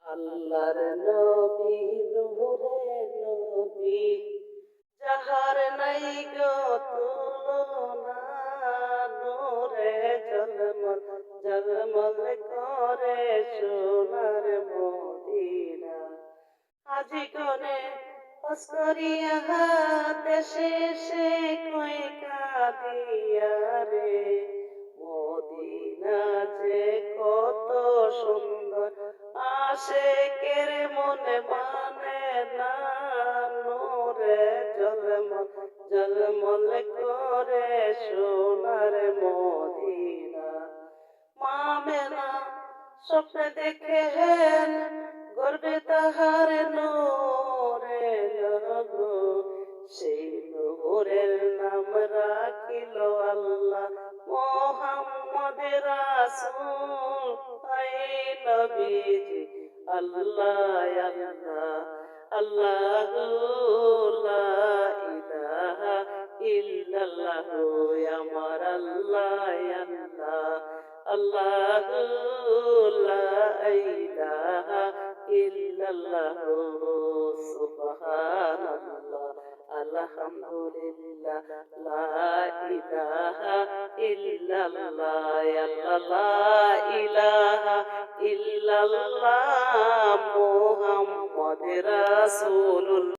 আল্লাহর নবী নূরে নবী যাহার নাই গো তুলনা নূরে ঝলমল ঝলমল করে সোনার মদিনা আজি কোনে অস্করিয়া দেশে সে কই কাঁদিয়া রে মদিনা যে কত সুন্দর আশেকের মনে মানে না নূরে ঝলমল ঝলমল করে সোনার মদিনা মা মেনা স্বপ্নে দেখে হেন গর্বে তাহার নূরে লগো সেই নূরের নাম রাখিল আল্লাহ মোহাম্মদ রাসূল আই নবীজি আল্লাহ আল্লাহ লা ইলাহা ইল্লাল্লাহ আমার আল্লাহ আল্লাহ লা ইলাহা ইল্লাল্লাহ সুবহানাল্লাহ আলহামদুলিল্লাহ লা ইলাহা ইল্লাল্লাহ লা ইলাহা ইল্লাল্লাহ মুহাম্মাদুর রাসূলুল্লাহ